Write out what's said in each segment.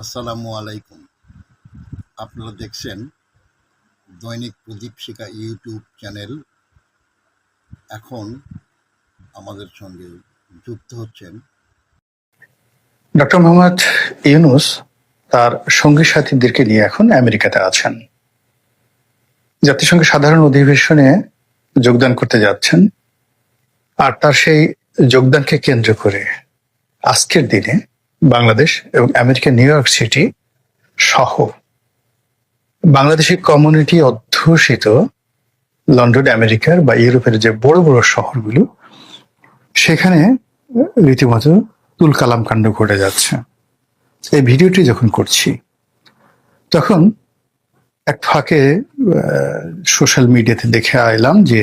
আসসালামু আলাইকুম। আপনারা দেখছেন দৈনিক প্রদীপ শিখা ইউটিউব চ্যানেল। এখন আমাদের সঙ্গে যুক্ত হচ্ছেন ডক্টর মোহাম্মদ ইউনূস তার সঙ্গী সাথীদেরকে নিয়ে এখন আমেরিকাতে আছেন। জাতিসংঘের সাধারণ অধিবেশনে যোগদান করতে যাচ্ছেন। আর তার সেই যোগদানকে কেন্দ্র করে আজকের দিনে বাংলাদেশ এবং আমেরিকা নিউ ইয়র্ক সিটি সহ বাংলাদেশি কমিউনিটি অধ্যুষিত লন্ডন আমেরিকার বা ইউরোপের যে বড় বড় শহরগুলো, সেখানে রীতিমতো তুলকালাম কাণ্ড ঘটে যাচ্ছে। এই ভিডিওটি যখন করছি তখন এক ফাঁকে সোশ্যাল মিডিয়াতে দেখে আইলাম যে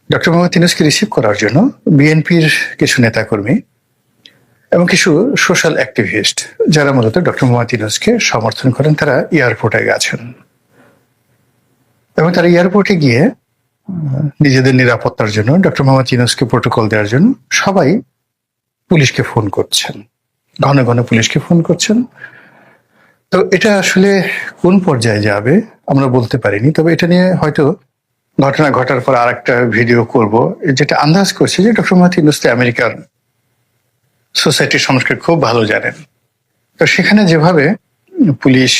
ডক্টর মোহাম্মদ ইউনূসকে রিসিভ করার জন্য বিএনপির কিছু নেতাকর্মী এবং কিছু সোশ্যাল অ্যাক্টিভিস্ট, যারা মূলত ডক্টর মোহাম্মদ ইউনূসকে সমর্থন করেন, তারা এয়ারপোর্টে গেছেন এবং তারা এয়ারপোর্টে গিয়ে নিজেদের নিরাপত্তার জন্য ডক্টর মোহাম্মদ ইউনূসকে প্রোটোকল দেওয়ার জন্য সবাই পুলিশকে ফোন করছেন, ঘন ঘন পুলিশকে ফোন করছেন। তো এটা আসলে কোন পর্যায়ে যাবে আমরা বলতে পারিনি, তবে এটা নিয়ে হয়তো ঘটনা ঘটার পর আর একটা ভিডিও করব, যেটা আন্দাজ করছে যে ডক্টর মোহাম্মদ ইউনূস আমেরিকার সোসাইটির সংস্কৃতি খুব ভালো জানেন। তো সেখানে যেভাবে পুলিশ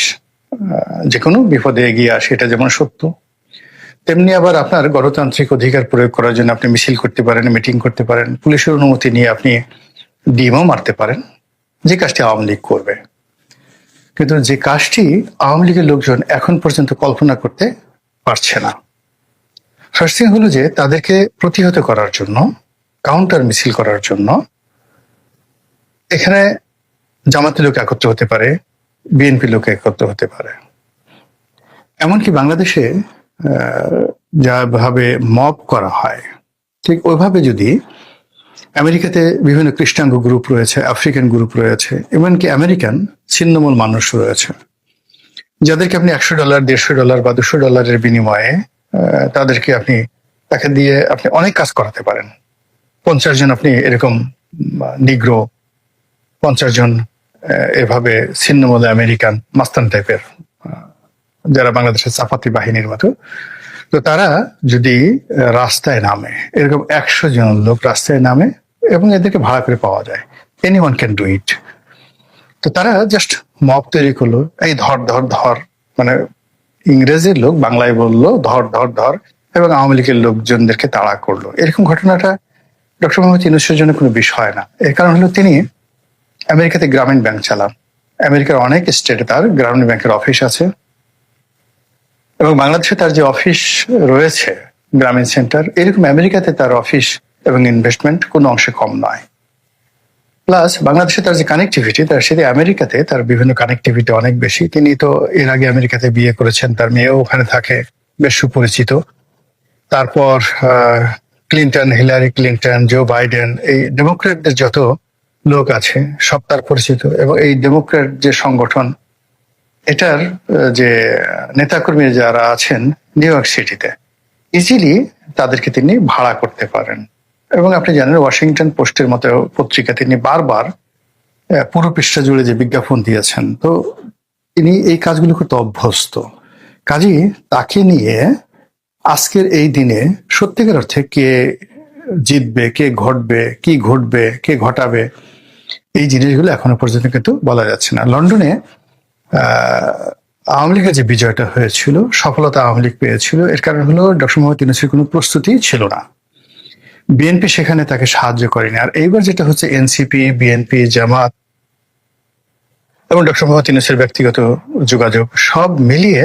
যে কোনো বিপদে এগিয়ে আসে, এটা যেমন সত্য, তেমনি আবার আপনার গণতান্ত্রিক অধিকার প্রয়োগ করার জন্য আপনি মিছিল করতে পারেন, মিটিং করতে পারেন, পুলিশের অনুমতি নিয়ে আপনি ডিমও মারতে পারেন, যে কাজটি আওয়ামী লীগ করবে। কিন্তু যে কাজটি আওয়ামী লীগের লোকজন এখন পর্যন্ত কল্পনা করতে পারছে না। ফার্স্ট থিং হলো যে তাদেরকে প্রতিহত করার জন্য, কাউন্টার মিছিল করার জন্য এখানে জামাতে লোক একত্র হতে পারে, বিএনপি লোক একত্র হতে পারে। এমনকি বাংলাদেশে যাভাবে মব করা হয়, ঠিক ওইভাবে যদি আমেরিকাতে বিভিন্ন খ্রিস্টাঙ্গ গ্রুপ রয়েছে, আফ্রিকান গ্রুপ রয়েছে, এমনকি আমেরিকান ছিন্নমূল মানুষ রয়েছে, যাদেরকে আপনি $100, $150 বা $200 বিনিময়ে তাদেরকে তাকে দিয়ে আপনি অনেক কাজ করাতে পারেন। 50 জন আপনি এরকম নিগ্রো, 50 জন এভাবে ছিন্নমূল আমেরিকান মাস্তান টাইপের, যারা বাংলাদেশের চাপাতি বাহিনীর মতো, তো তারা যদি রাস্তায় নামে, এরকম 100 জন লোক রাস্তায় নামে এবং এদেরকে ভাড়া করে পাওয়া যায়, এনিওয়ান ক্যান ডু ইট। তো তারা জাস্ট মব তৈরি করলো, এই ধর ধর ধর, মানে ইংরেজির লোক বাংলায় বললো ধর ধর ধর, এবং আওয়ামী লীগের লোকজনদেরকে তাড়া করলো। এরকম ঘটনাটা ডক্টর মোহাম্মদ ইউনূসের জন্য কোনো বিষয় না। এর কারণ হলো তিনি আমেরিকাতে গ্রামীণ ব্যাংক চালান। আমেরিকার অনেক স্টেটে তার গ্রামীণ ব্যাংকের অফিস আছে এবং বাংলাদেশে তার যে অফিস রয়েছে গ্রামীণ সেন্টার, এরকম আমেরিকাতে তার অফিস এবং ইনভেস্টমেন্ট কোনো অংশে কম নয়। প্লাস বাংলাদেশে তার যে কানেক্টিভিটি, তার সাথে আমেরিকাতে তার বিভিন্ন কানেক্টিভিটি অনেক বেশি। তিনি তো এর আগে আমেরিকাতে বিয়ে করেছেন, তার মেয়েও ওখানে থাকে, বেশ সুপরিচিত। তারপর Clinton, Hillary Clinton, Joe Biden, এই ডেমোক্র্যাটদের যত লোক আছে সব তার পরিচিত। এবং এই ডেমোক্র্যাট যে সংগঠন, এটার যে নেতাকর্মী যারা আছেন নিউ ইয়র্ক সিটিতে, ইজিলি তাদেরকে তিনি ভাড়া করতে পারেন। এবং আপনি জানেন ওয়াশিংটন পোস্টের মতো পত্রিকা তিনি বারবার পুরো পৃষ্ঠা জুড়ে যে বিজ্ঞাপন দিয়েছেন, তো তিনি এই কাজগুলো করতে অভ্যস্ত। কাজেই তাকে নিয়ে আজকের এই দিনে সত্যিকার অর্থে কে জিতবে, কে ঘটবে, কি ঘটবে, কে ঘটাবে, এই জিনিসগুলো এখনো পর্যন্ত কিন্তু বলা যাচ্ছে না। লন্ডনে আওয়ামী লীগের যে বিজয়টা হয়েছিল, সফলতা আওয়ামী লীগ পেয়েছিল, এর কারণ হলো ডক্টর মোহাম্মদ ইউনূসের কোনো প্রস্তুতি ছিল না। বিএনপি সেখানে তাকে সাহায্য করেনি। আর এইবার যেটা হচ্ছে, এনসিপি, বিএনপি, জামাত এবং ডক্টর মোহাম্মদ ইউনূসের ব্যক্তিগত যোগাযোগ সব মিলিয়ে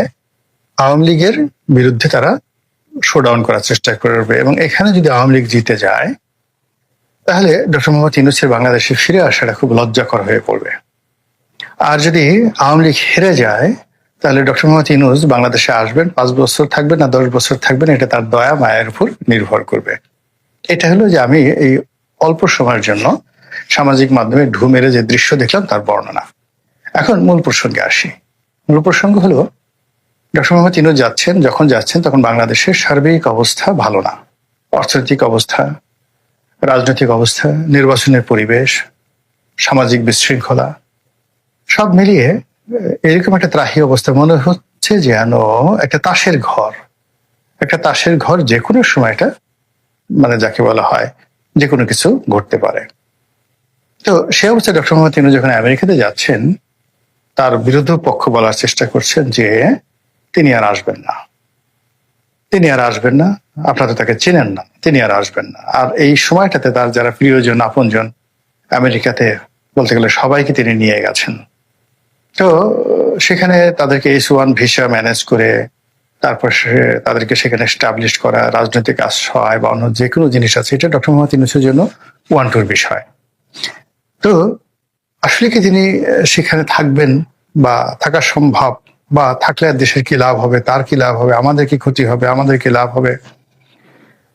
আওয়ামী লীগের বিরুদ্ধে তারা শোডাউন করার চেষ্টা করবে। এবং এখানে যদি আওয়ামী লীগ জিতে যায়, তাহলে ডক্টর মোহাম্মদ ইউনূসের বাংলাদেশে ফিরে আসাটা খুব লজ্জাকর হয়ে পড়বে। আর যদি আওয়ামী লীগ হেরে যায়, তাহলে ডক্টর মোহাম্মদ ইউনূস বাংলাদেশে আসবেন, 5 বছর থাকবেন না 10 বছর থাকবেন, এটা তার দয়া মায়ের উপর নির্ভর করবে। এটা হলো যে আমি এই অল্প সময়ের জন্য সামাজিক মাধ্যমে ঢু মেরে যে দৃশ্য দেখলাম তার বর্ণনা। এখন মূল প্রসঙ্গে আসি। মূল প্রসঙ্গ হলো, ডক্টর মোহাম্মদ ইউনূস যখন যাচ্ছেন তখন বাংলাদেশের সার্বিক অবস্থা ভালো না। অর্থনৈতিক অবস্থা, রাজনৈতিক অবস্থা, নির্বাচনের পরিবেশ, সামাজিক বিশৃঙ্খলা, সব মিলিয়ে এরকম একটা ত্রাহি অবস্থা, মনে হচ্ছে যেন একটা তাসের ঘর, যে কোনো সময় এটা মানে যাকে বলা হয় যে কোনো কিছু ঘটতে পারে। তো সে অবস্থায় ডক্টর মোহাম্মদ ইউনূস যখন আমেরিকাতে যাচ্ছেন, তার বিরুদ্ধ পক্ষ বলার চেষ্টা করছেন যে তিনি আর আসবেন না, আপনারা তাকে চেনেন না, তিনি আর আসবেন না। আর এই সময়টাতে তার যারা প্রিয়জন আপনজন আমেরিকাতে বলতে গেলে সবাইকে তিনি নিয়ে গেছেন। তো সেখানে তাদেরকে H1 ভিসা ম্যানেজ করে তারপর তাদেরকে সেখানে এস্টাবলিশ করা, রাজনৈতিক আশ্রয় বা অন্য যে কোনো জিনিস আছে, এটা ডক্টর মোহাম্মদ ইউনূসের জন্য ওয়ান্টুর বিষয়। তো আসলে কি তিনি সেখানে থাকবেন বা থাকা সম্ভব, বা থাকলে দেশের কি লাভ হবে, তার কি লাভ হবে, আমাদের কি ক্ষতি হবে, আমাদের কি লাভ হবে,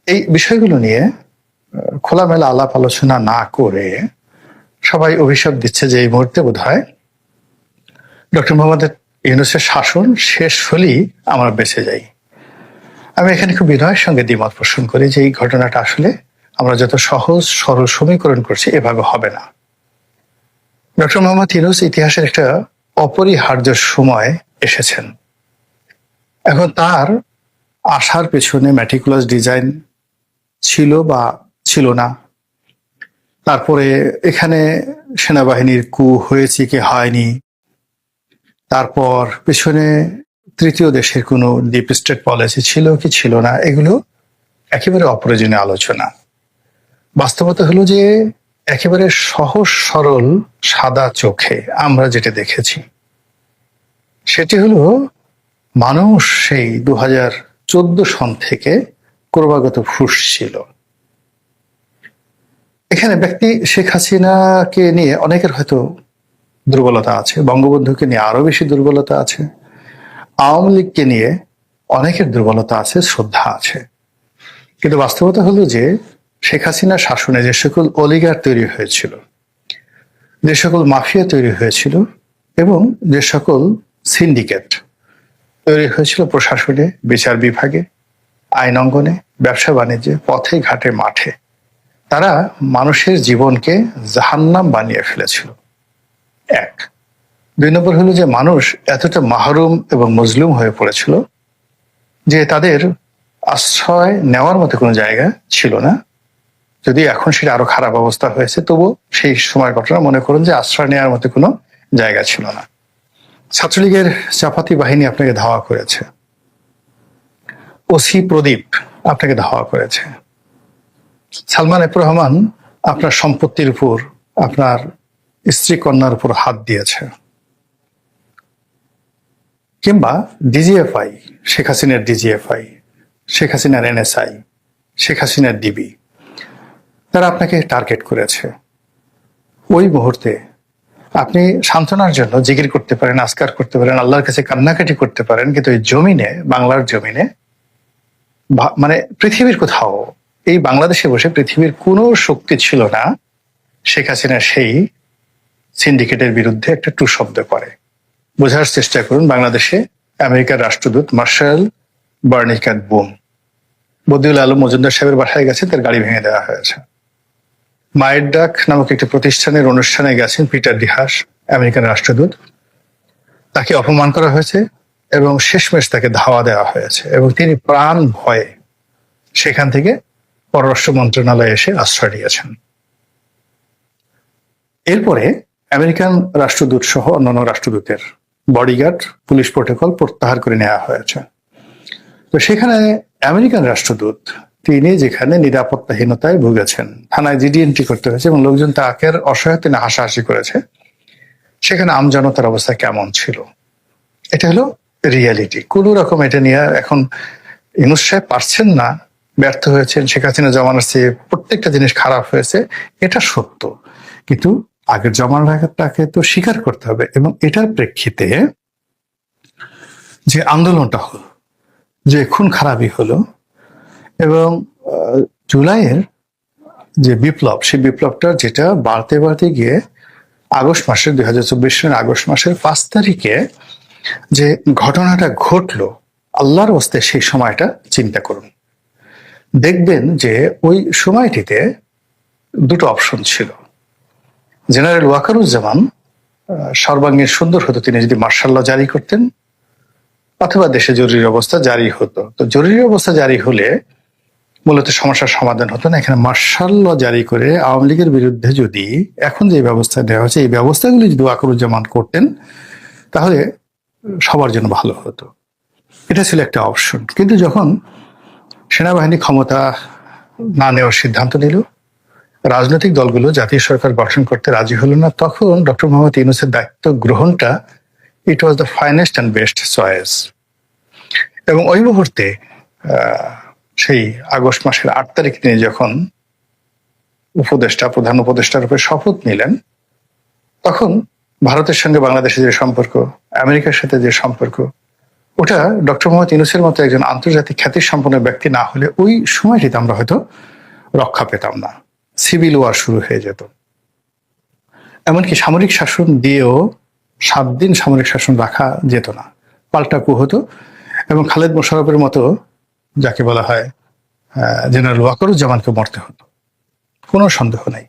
এই বিষয়গুলো নিয়ে খোলামেলা আলাপ আলোচনা না করে সবাই অভিশাপ দিচ্ছে যে এই মুহূর্তে বোধহয় ডক্টর মোহাম্মদ ইউনূসের শাসন শেষ হলেই আমরা বেঁচে যাই। আমি এখানে খুব বিনয়ের সঙ্গে দ্বিমত পোষণ করি যে এই ঘটনাটা আসলে আমরা যত সহজ সরল সমীকরণ করছি এভাবে হবে না। ডক্টর মোহাম্মদ ইউনূস ইতিহাসের একটা অপরিহার্য সময় এসেছেন। এখন তার আসার পেছনে ম্যাটিকুলাস ডিজাইন ছিল বা ছিল না, তারপরে এখানে সেনাবাহিনীর কু হয়েছে কি হয়নি, তারপর পেছনে তৃতীয় দেশের কোনো ডিপ স্টেট পলিসি ছিল কি ছিল না, এগুলো একেবারে অপ্রয়োজনীয় আলোচনা। বাস্তবতা হলো যে একেবারে সহজ সরল সাদা চোখে আমরা যেটা দেখেছি সেটি হলো মানুষ সেই 2014 সন থেকে ক্রমাগত ফুঁসছিল। এখানে ব্যক্তি শেখ হাসিনাকে নিয়ে অনেকের হয়তো দুর্বলতা আছে, বঙ্গবন্ধুকে নিয়ে আরো বেশি দুর্বলতা আছে, আওয়ামী লীগকে নিয়ে অনেকের দুর্বলতা আছে, শ্রদ্ধা আছে। কিন্তু বাস্তবতা হলো যে শেখ হাসিনার শাসনে যে সকল অলিগার তৈরি হয়েছিল, যে সকল মাফিয়া তৈরি হয়েছিল এবং যে সকল সিন্ডিকেট তৈরি হয়েছিল প্রশাসনে, বিচার বিভাগে, আইন অঙ্গনে, ব্যবসা বাণিজ্যে, পথে ঘাটে মাঠে, তারা মানুষের জীবনকে জাহান্নাম বানিয়ে ফেলেছিল। এক। 2 নম্বর হলো যে মানুষ এতটা মাহরুম এবং মজলুম হয়ে পড়েছিল যে তাদের আশ্রয় নেওয়ার মতো কোনো জায়গা ছিল না। যদি এখন সেটা আরো খারাপ অবস্থা হয়েছে, তবু সেই সময়ের ঘটনা মনে করুন যে আশ্রয় নেওয়ার মতো কোনো জায়গা ছিল না। ছাত্রলীগের চাপাতি বাহিনী আপনাকে ধাওয়া করেছে, ওসি প্রদীপ আপনাকে ধাওয়া করেছে, সালমান এফ রহমান আপনার সম্পত্তির উপর, আপনার স্ত্রী কন্যার উপর হাত দিয়েছে, কিংবা ডিজিএফআই, শেখ হাসিনার ডিজিএফআই, শেখ হাসিনার এনএসআই, শেখ হাসিনার ডিবি, তারা আপনাকে টার্গেট করেছে। ওই মুহূর্তে আপনি সান্ত্বনার জন্য জিকির করতে পারেন, আজকার করতে পারেন, আল্লাহর কাছে কান্নাকাটি করতে পারেন, কিন্তু এই জমিনে, বাংলার জমিনে, মানে পৃথিবীর কোথাও, এই বাংলাদেশে বসে পৃথিবীর কোনো শক্তি ছিল না শেখ হাসিনার সেই সিন্ডিকেটের বিরুদ্ধে একটা টু শব্দ করে। বোঝার চেষ্টা করুন, বাংলাদেশে আমেরিকার রাষ্ট্রদূত মার্শাল বার্নিকাট বুম বদিউল আলম মজুমদার সাহেবের বাসায় গেছে, তার গাড়ি ভেঙে দেওয়া হয়েছে। মায়ের ডাক নামক একটি প্রতিষ্ঠানের অনুষ্ঠানে গেছেন পিটার ডিহাস, আমেরিকান রাষ্ট্রদূত, তাকে অপমান করা হয়েছে এবং শেষমেশ তাকে ধাওয়া দেওয়া হয়েছে এবং তিনি প্রাণ ভয়ে সেখান থেকে পররাষ্ট্র মন্ত্রণালয়ে এসে আশ্রয় নিয়েছেন। এরপরে আমেরিকান রাষ্ট্রদূত সহ অন্যান্য রাষ্ট্রদূতের বডিগার্ড, পুলিশ প্রোটোকল প্রত্যাহার করে নেওয়া হয়েছে। তো সেখানে আমেরিকান রাষ্ট্রদূত তিনি যেখানে নিরাপত্তাহীনতায় ভুগেছেন, থানায় জিডি এন্ট্রি করতে হয়েছে এবং লোকজন তাকে অসহায়তা না হাসাহাসি করেছে, সেখানে আমজনতার অবস্থা কেমন ছিল, এটা হলো রিয়ালিটি। কোন রকম এটা নিয়ে এখন ইউনূস সাহেব পারছেন না, ব্যর্থ হয়েছেন, শেখ হাসিনা জমানার চেয়ে প্রত্যেকটা জিনিস খারাপ হয়েছে, এটা সত্য, কিন্তু আগের জমানাটাকে তো স্বীকার করতে হবে। এবং এটার প্রেক্ষিতে যে আন্দোলনটা হলো, যে খুন খারাপই হলো, এবং জুলাইয়ের যে বিপ্লব, সেই বিপ্লবটা যেটা বাড়তে বাড়তে গিয়ে আগস্ট মাসের 2024 সালের আগস্ট মাসের 5 তারিখে যে ঘটনাটা ঘটলো, আল্লাহর ওয়াস্তে সেই সময়টা চিন্তা করুন। দেখবেন যে ওই সময়টিতে দুটো অপশন ছিল। জেনারেল ওয়াকারুজ্জামান সর্বাঙ্গীন সুন্দর হতো তিনি যদি মার্শাল ল জারি করতেন, অথবা দেশে জরুরি অবস্থা জারি হতো। তো জরুরি অবস্থা জারি হলে মূলত সমস্যার সমাধান হতো না। এখানে মার্শাল ল জারি করে আওয়ামী লীগের বিরুদ্ধে যদি এখন যে ব্যবস্থা নেওয়া হচ্ছে এই ব্যবস্থাগুলি যদি ওয়াকরুজ্জামান করতেন তাহলে সবার জন্য ভালো হতো। এটা ছিল একটা অপশন। কিন্তু যখন সেনাবাহিনী ক্ষমতা না নেওয়ার সিদ্ধান্ত নিল, রাজনৈতিক দলগুলো জাতীয় সরকার গঠন করতে রাজি হলো না, তখন ডক্টর মোহাম্মদ ইউনূসের দায়িত্ব গ্রহণটা it was the finest and best choice. এবং ওই মুহূর্তে সেই আগস্ট মাসের 8 তারিখ তিনি যখন প্রধান উপদেষ্টা রূপে শপথ নিলেন, তখন ভারতের সঙ্গে বাংলাদেশের যে সম্পর্ক, আমেরিকার সাথে যে সম্পর্ক, ওটা ডক্টর মোহাম্মদ ইউনূসের মতো একজন আন্তর্জাতিক খ্যাতিসম্পন্ন ব্যক্তি না হলে ওই সময়টিতে আমরা হয়তো রক্ষা পেতাম না। সিভিল ওয়ার শুরু হয়ে যেত। এমনকি সামরিক শাসন দিয়েও 7 দিন সামরিক শাসন রাখা যেত না, পাল্টা কু হতো। এবং খালেদ মোশাররফের মতো যাকে বলা হয় জেনারেল ওয়াকরুজ্জামানকে মরতে হতো, কোনো সন্দেহ নাই।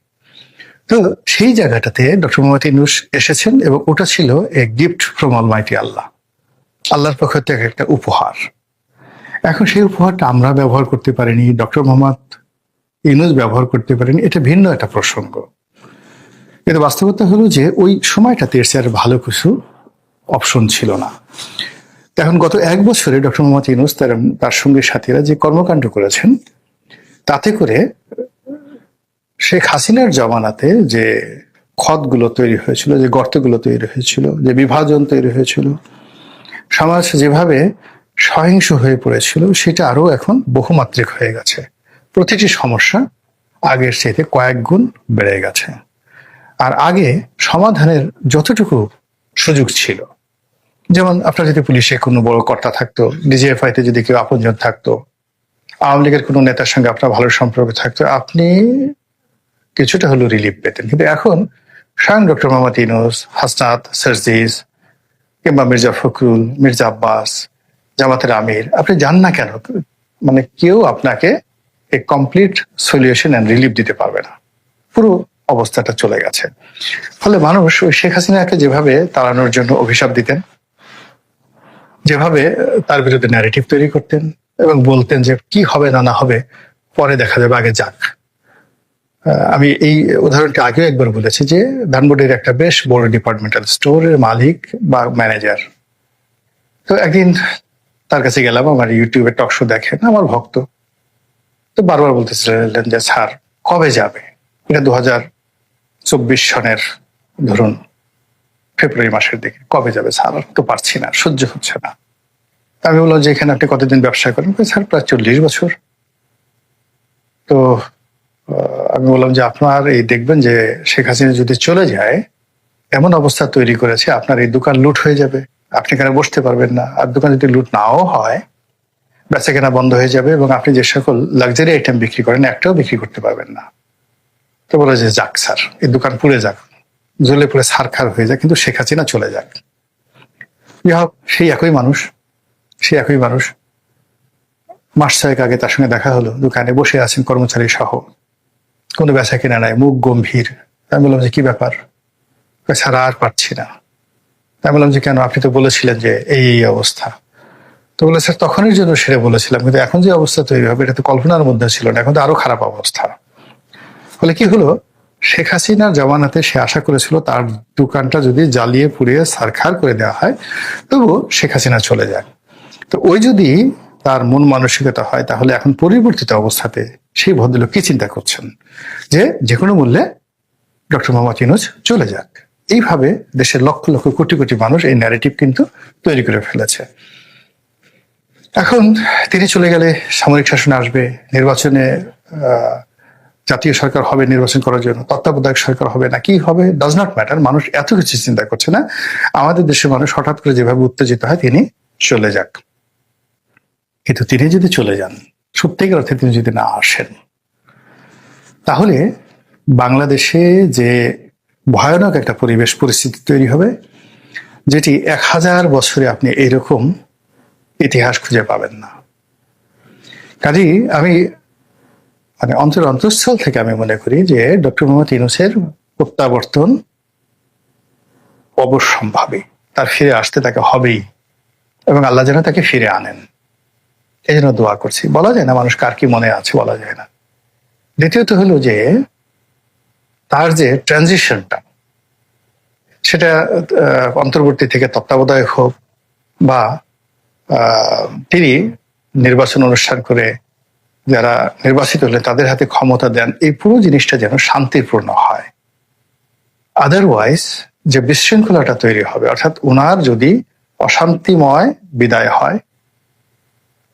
তো সেই জায়গাটাতে ডক্টর মোহাম্মদ ইউনূস এসেছেন এবং ওটা ছিল এ গিফট ফ্রম অলমাইটি আল্লাহ, আল্লাহর পক্ষ থেকে একটা উপহার। এখন সেই উপহারটা আমরা ব্যবহার করতে পারিনি, ডক্টর মোহাম্মদ ইউনূস ব্যবহার করতে পারেনি, এটা ভিন্ন একটা প্রসঙ্গ। কিন্তু বাস্তবতা হলো যে ওই সময়টাতে এর চেয়ে আর ভালো কিছু অপশন ছিল না। এখন গত 1 বছরে ডক্টর মোহাম্মদ ইউনূস তার সঙ্গী সাথীরা যে কর্মকাণ্ড করেছেন, তাতে করে শেখ হাসিনার জমানাতে যে ক্ষতগুলো তৈরি হয়েছিল, যে গর্তগুলো তৈরি হয়েছিল, যে বিভাজন তৈরি হয়েছিল, সমাজ যেভাবে সহিংস হয়ে পড়েছিল, সেটা আরো এখন বহুমাত্রিক হয়ে গেছে। প্রতিটি সমস্যা আগের চাইতে কয়েক গুণ বেড়ে গেছে। আর আগে সমাধানের যতটুকু সুযোগ ছিল, যেমন আপনার যদি পুলিশে কোনো বড় কর্তা থাকতো, ডিজিএফআইতে যদি কেউ আপনজন থাকতো, আওয়ামী লীগের কোনো নেতার সঙ্গে আপনার ভালো সম্পর্ক থাকতো, আপনি কিছুটা হলেও রিলিফ পেতেন। কিন্তু এখন স্বয়ং ডক্টর মোহাম্মদ ইউনূস, হাসনাত, সার্জিস কিংবা মির্জা ফখরুল, মির্জা আব্বাস, জামাতের আমির, আপনি যান না কেন, মানে কেউ আপনাকে এই কমপ্লিট সলিউশন অ্যান্ড রিলিফ দিতে পারবে না। পুরো অবস্থাটা চলে গেছে। ফলে মানুষ ওই শেখ হাসিনাকে যেভাবে তাড়ানোর জন্য অভিশাপ দিতেন, যেভাবে তার বিরুদ্ধে ন্যারেটিভ তৈরি করতেন এবং বলতেন যে কি হবে না হবে পরে দেখা যাবে, আগে যাক। আমি এই উদাহরণটা আগেও একবার বলেছি যে ধানমন্ডির একটা বেশ বড় ডিপার্টমেন্টাল স্টোরের মালিক বা ম্যানেজার, তো একদিন তার কাছে গেলাম, আমার ইউটিউবে টক শো দেখেন, আমার ভক্ত। তো বারবার বলতেছিলেন যে স্যার কবে যাবে, এটা 2024 সনের ধরুন ফেব্রুয়ারি মাসের দিকে, কবে যাবে স্যার, তো পারছি না, সহ্য হচ্ছে না। আমি বললাম যে এখানে আপনি কতদিন ব্যবসা করেন? স্যার প্রায় 40 বছর। তো আমি বললাম যে আপনার এই দেখবেন যে শেখ হাসিনা যদি চলে যায়, এমন অবস্থা তৈরি করেছে আপনার এই দোকান লুট হয়ে যাবে, আপনি এখানে বসতে পারবেন না। আর দোকান যদি লুট নাও হয়, বেচা কেনা বন্ধ হয়ে যাবে এবং আপনি যে সকল লাক্সারি আইটেম বিক্রি করেন একটাও বিক্রি করতে পারবেন না। তো বলে যে যাক স্যার, এই দোকান পুড়ে যাক, জ্বলে পুড়ে ছারখার হয়ে যাক, কিন্তু শেখ হাসিনা চলে যাক। সেই একই মানুষ মাস 6 আগে তার সঙ্গে দেখা হলো, দোকানে বসে আছেন কর্মচারী সহ, কোনো বেচা কেনা নাই, মুখ গম্ভীর। আমি বললাম যে কি ব্যাপার? স্যার আর পারছি না। আমি বললাম যে কেন, আপনি তো বলেছিলেন যে এই অবস্থা। তো বলে স্যার তখনের জন্য সেটা বলেছিলাম, কিন্তু এখন যে অবস্থা তৈরি হবে এটা তো কল্পনার মধ্যে ছিল না, এখন তো আরো খারাপ অবস্থা। ফলে কি হলো, শেখ হাসিনার জমানাতে সে আশা করেছিল তার দোকানটা যদি জ্বালিয়ে পুড়িয়ে ছারখার করে দেওয়া হয় তবু শেখ হাসিনা চলে যায়। তো ওই যদি তার মন মানসিকতা হয়, তাহলে এখন পরিবর্তিত অবস্থাতে সেই ভদ্রলোক কি চিন্তা করছেন যে কোনো মূল্যে ডক্টর মোহাম্মদ ইউনূস চলে যাক। এইভাবে দেশের লক্ষ লক্ষ কোটি কোটি মানুষ এই ন্যারেটিভ কিন্তু তৈরি করে ফেলেছে। এখন তিনি চলে গেলে সামরিক শাসন আসবে, নির্বাচনে জাতীয় সরকার হবে নির্বাচন করার জন্য, তত্ত্বাবধায়ক সরকার হবে না, কি হবে ডাজ নট ম্যাটার। মানুষ এত কিছু চিন্তা করছে না। আমাদের দেশের মানুষ হঠাৎ করে যেভাবে উত্তেজিত হয়, তিনি চলে যাক। কিন্তু তিনি যদি চলে যান, সত্যিকার অর্থে তিনি যদি না আসেন, তাহলে বাংলাদেশে যে ভয়ানক একটা পরিস্থিতি তৈরি হবে, যেটি 1000 বছরে আপনি এইরকম ইতিহাস খুঁজে পাবেন না। কাজেই আমি অন্তঃস্থল থেকে আমি মনে করি যে ডক্টর মোহাম্মদ ইউনূসের প্রত্যাবর্তন অবশ্যম্ভাবী, তার ফিরে আসতে তাকে হবেই, এবং আল্লাহ যেন তাকে ফিরে আনেন, এই জন্য দোয়া করছি। বলা যায় না মানুষ কার কি মনে আছে, বলা যায় না। দ্বিতীয়ত হলো যে তার যে ট্রানজিশনটা, সেটা অন্তর্বর্তী থেকে তত্ত্বাবধায়ক হোক বা তিনি নির্বাচন অনুষ্ঠান করে যারা নির্বাচিত হলে তাদের হাতে ক্ষমতা দেন, এই পুরো জিনিসটা যেন শান্তিপূর্ণ হয়। আদারওয়াইজ যে বিশৃঙ্খলাটা তৈরি হবে, অর্থাৎ ওনার যদি অশান্তিময় বিদায় হয়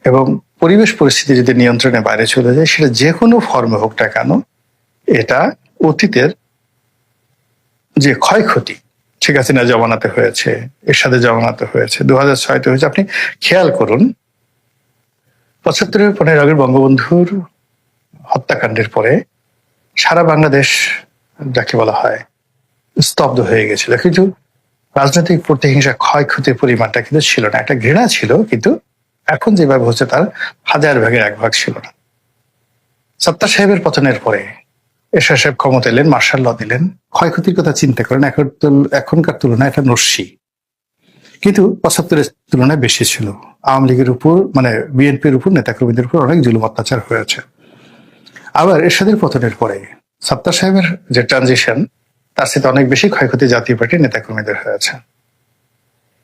এবং পরিবেশ পরিস্থিতি যদি নিয়ন্ত্রণের বাইরে চলে যায়, সেটা যে কোনো ফর্মে হোক না কেন, এটা অতীতের যে ক্ষয়ক্ষতি, ঠিক আছে না, জমানাতে হয়েছে, এর সাথে জমানাতে হয়েছে, 2006-তে হয়েছে। আপনি খেয়াল করুন 75-এর 15 আগস্ট বঙ্গবন্ধুর হত্যাকাণ্ডের পরে সারা বাংলাদেশ যাকে বলা হয় স্তব্ধ হয়ে গেছিল, কিন্তু রাজনৈতিক প্রতিহিংসা ক্ষয়ক্ষতির পরিমাণটা কিন্তু ছিল না। একটা ঘৃণা ছিল, কিন্তু এখন যেভাবে হচ্ছে তার 1000 ভাগের 1 ভাগ ছিল না। সত্তার সাহেবের পতনের পরে এরশাদ সাহেব ক্ষমতা এলেন, মার্শাল ল দিলেন। ক্ষয়ক্ষতির কথা চিন্তা করেন, এখনকার তুলনায় এটা নস্যি, কিন্তু 75-এর তুলনায় বেশি ছিল। আওয়ামী লীগের উপর, মানে বিএনপির উপর, নেতাকর্মীদের উপর অনেক জুলুম অত্যাচার হয়েছে। আবার এরশাদের পতনের পরে সত্তার সাহেবের যে ট্রানজিশন, তার সাথে অনেক বেশি ক্ষয়ক্ষতি জাতীয় পার্টির নেতাকর্মীদের হয়েছে।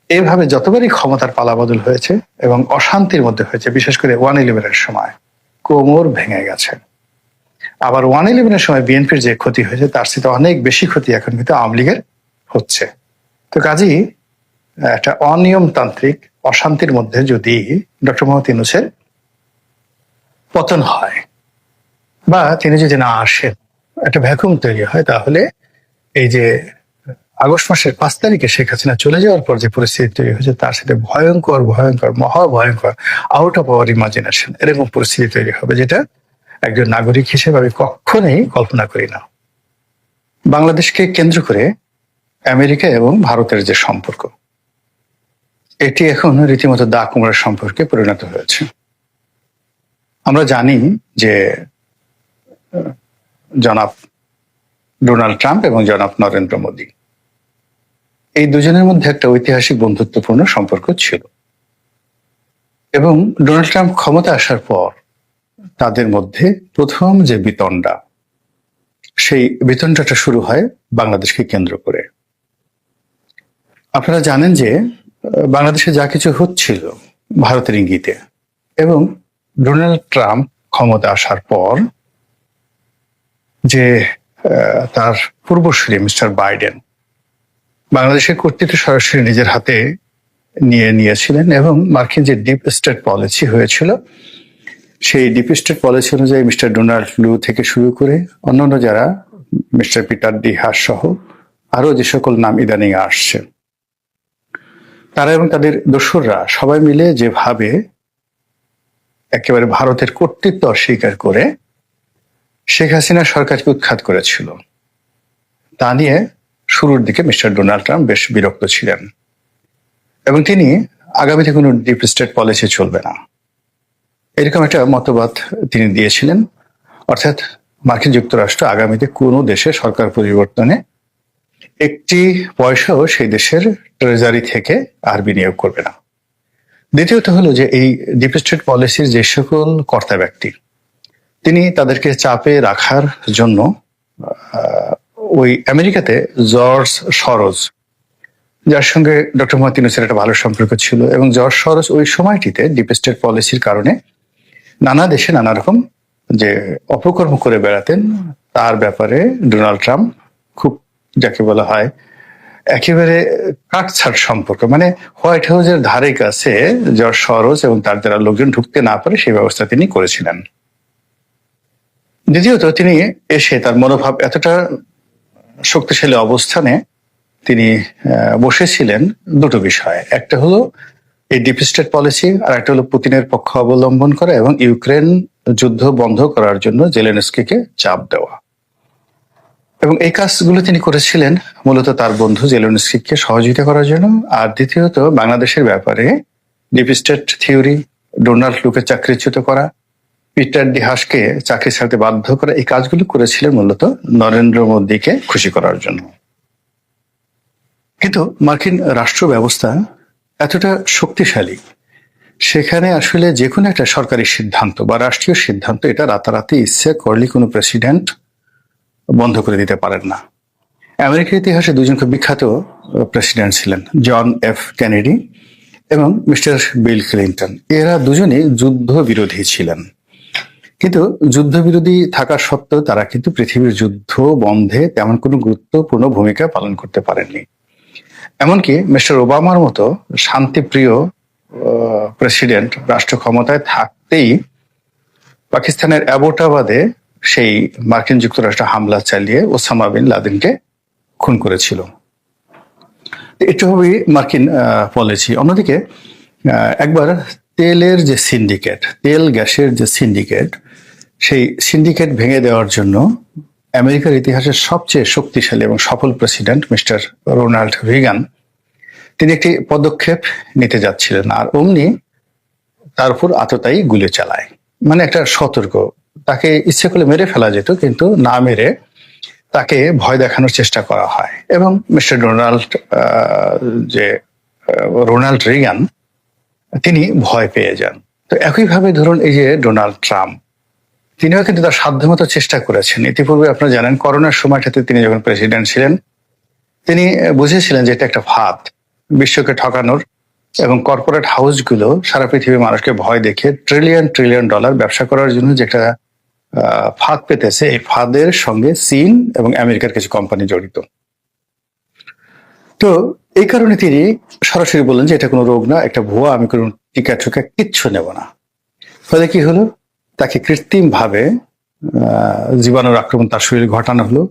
এইভাবে যতবারই ক্ষমতার পালাবদল হয়েছে এবং অশান্তির মধ্যে হয়েছে, বিশেষ করে 111-এর সময় কোমর ভেঙে গেছে। আবার 111-এর সময় বিএনপির যে ক্ষতি হয়েছে, তার সাথে অনেক বেশি ক্ষতি এখন কিন্তু আওয়ামী লীগের হচ্ছে। তো কাজেই একটা অনিয়মতান্ত্রিক অশান্তির মধ্যে যদি ডক্টর মোহাম্মদ ইউনূসের পতন হয় বা তিনি যদি না আসেন, একটা ভ্যাকুম তৈরি হয়, তাহলে এই যে আগস্ট মাসের 5 তারিখে শেখ হাসিনা চলে যাওয়ার পর যে পরিস্থিতি তৈরি হয়েছে, তার সাথে ভয়ঙ্কর ভয়ঙ্কর মহাভয়ঙ্কর, আউট অফ আওয়ার ইমাজিনেশন এরকম পরিস্থিতি তৈরি হবে, যেটা একজন নাগরিক হিসেবে আমি কখনোই কল্পনা করি না। বাংলাদেশকে কেন্দ্র করে আমেরিকা এবং ভারতের যে সম্পর্ক, এটি এখন রীতিমতো দা কুমড়ার সম্পর্কে পরিণত হয়েছে। আমরা জানি যে জনাব ডোনাল্ড ট্রাম্প এবং জনাব নরেন্দ্র মোদী, এই দুজনের মধ্যে একটা ঐতিহাসিক বন্ধুত্বপূর্ণ সম্পর্ক ছিল, এবং ডোনাল্ড ট্রাম্প ক্ষমতা আসার পর তাদের মধ্যে প্রথম যে বিতণ্ডা, সেই বিতণ্ডাটা শুরু হয় বাংলাদেশকে কেন্দ্র করে। আপনারা জানেন যে বাংলাদেশে যা কিছু হচ্ছিল ভারতের ইঙ্গিতে, এবং ডোনাল্ড ট্রাম্প ক্ষমতা আসার পর যে তার পূর্বসূরি মিস্টার বাইডেন বাংলাদেশের কর্তৃত্ব সরাসরি নিজের হাতে নিয়েছিলেন, এবং মার্কিন যে ডিপ স্টেট পলিসি হয়েছিল, সেই ডিপ স্টেট পলিসি অনুযায়ী মিস্টার ডোনাল্ড লু থেকে শুরু করে অন্যান্য যারা, মিস্টার পিটার ডি হাস সহ আরো যে সকল নাম ইদানিং আসছে, তারা এবং তাদের দোসররা সবাই মিলে যেভাবে একেবারে ভারতের কর্তৃত্ব অস্বীকার করে শেখ হাসিনা সরকারকে উৎখাত করেছিল, তা নিয়ে শুরুর দিকে মিস্টার ডোনাল্ড ট্রাম্প বেশ বিরক্ত ছিলেন, এবং তিনি আগামীতে কোনো ডিপ স্টেট পলিসি চলবে না, এরকম একটা মতবাদ তিনি দিয়েছিলেন। অর্থাৎ মার্কিন যুক্তরাষ্ট্র আগামীতে কোনো দেশে সরকার পরিবর্তনে একটি পয়সাও সেই দেশের ট্রেজারি থেকে আর বিনিয়োগ করবে না। দ্বিতীয়ত হলো যে এই ডিপ স্টেট পলিসির যে সকল কর্তা ব্যক্তি, তিনি তাদেরকে চাপে রাখার জন্য ওই আমেরিকাতে জর্জ সরোজ, যার সঙ্গে ডক্টর মোহাম্মদ ইউনূসের একটা ভালো সম্পর্ক ছিল, এবং জর্জ সরোজ ওই সময়টিতে ডিপ স্টেট পলিসির কারণে নানা দেশে নানা রকম যে অপকর্ম করে বেড়াতেন, তার ব্যাপারে ডোনাল্ড ট্রাম্প খুব, যাকে বলা হয় একেবারে কাটছাট সম্পর্ক, মানে হোয়াইট হাউসের ধারে কাছে জর্জ সরোজ এবং তার যারা লোকজন ঢুকতে না পারে সেই ব্যবস্থা তিনি করেছিলেন। দ্বিতীয়ত, তিনি এসে তার মনোভাব এতটা শক্তিশালী অবস্থানে তিনি বসেছিলেন দুটো বিষয়ে, একটা হলো এই ডিপ স্টেট পলিসি, আর একটা হলো পুতিনের পক্ষ অবলম্বন করা এবং ইউক্রেন যুদ্ধ বন্ধ করার জন্য জেলেনস্কিকে চাপ দেওয়া। এবং এই কাজগুলো তিনি করেছিলেন মূলত তার বন্ধু জেলেনস্কিকে সহযোগিতা করার জন্য। আর দ্বিতীয়ত, বাংলাদেশের ব্যাপারে ডিপ স্টেট থিওরি, ডোনাল্ড লুকে চাকরিচ্যুত করা, পিটার ডি হাসকে চাকরি ছাড়তে বাধ্য করা, এই কাজগুলো করেছিলেন মূলত নরেন্দ্র মোদীকে খুশি করার জন্য। কিন্তু মার্কিন রাষ্ট্র ব্যবস্থা এতটা শক্তিশালী, সেখানে আসলে যে কোনো একটা সরকারি সিদ্ধান্ত বা রাষ্ট্রীয় সিদ্ধান্ত এটা রাতারাতি ইচ্ছে করলে কোনো প্রেসিডেন্ট বন্ধ করে দিতে পারেন না। আমেরিকার ইতিহাসে দুজন খুব বিখ্যাত প্রেসিডেন্ট ছিলেন, জন এফ কেনেডি এবং মিস্টার বিল ক্লিন্টন। এরা দুজনেই যুদ্ধ বিরোধী ছিলেন, কিন্তু যুদ্ধবিরোধী থাকা সত্ত্বেও তারা কিন্তু পৃথিবীর যুদ্ধ বন্ধে তেমন কোনো গুরুত্বপূর্ণ ভূমিকা পালন করতে পারেননি। এমনকি মিস্টার ওবামার মতো শান্তিপ্রিয় প্রেসিডেন্ট রাষ্ট্র ক্ষমতায় থাকতেই পাকিস্তানের অ্যাবোটাবাদে সেই মার্কিন যুক্তরাষ্ট্র হামলা চালিয়ে ওসামা বিন লাদেনকে খুন করেছিল। এটা হবে মার্কিন পলিসি। অন্যদিকে একবার তেলের যে সিন্ডিকেট, তেল গ্যাসের যে সিন্ডিকেট, সেই সিন্ডিকেট ভেঙে দেওয়ার জন্য আমেরিকার ইতিহাসের সবচেয়ে শক্তিশালী এবং সফল প্রেসিডেন্ট মিস্টার রোনাল্ড রিগান তিনি একটি পদক্ষেপ নিতে যাচ্ছিলেন, আর অমনি তার উপর আততায়ী গুলি চালায়। মানে একটা সতর্ক, তাকে ইচ্ছে করলে মেরে ফেলা যেত, কিন্তু না মেরে তাকে ভয় দেখানোর চেষ্টা করা হয় এবং মিস্টার রোনাল্ড রিগান তিনি ভয় পেয়ে যান। তো একইভাবে ধরুন এই যে ডোনাল্ড ট্রাম্প, তিনিও কিন্তু তার সাধ্যমতো চেষ্টা করেছেন। ইতিপূর্বে আপনারা জানেন করোনার সময়টাতে তিনি যখন প্রেসিডেন্ট ছিলেন, তিনি বুঝেছিলেন যে এটা একটা ফাঁদ বিশ্বকে ঠকানোর, এবং কর্পোরেট হাউসগুলো সারা পৃথিবীর মানুষকে ভয় দেখে ট্রিলিয়ন ট্রিলিয়ন ডলার ব্যবসা করার জন্য যে একটা ফাঁদ পেতেছে, এই ফাঁদের সঙ্গে চীন এবং আমেরিকার কিছু কোম্পানি জড়িত। তো এই কারণে তিনি সরাসরি বললেন যে এটা কোনো রোগ না, একটা ভুয়া, আমি কোনো টিকা ঠুকা কিচ্ছু নেব না। ফলে কি হলো, তাকে কৃত্রিম ভাবে জীবাণুর আক্রমণ তার শরীরে ঘটানো হলো।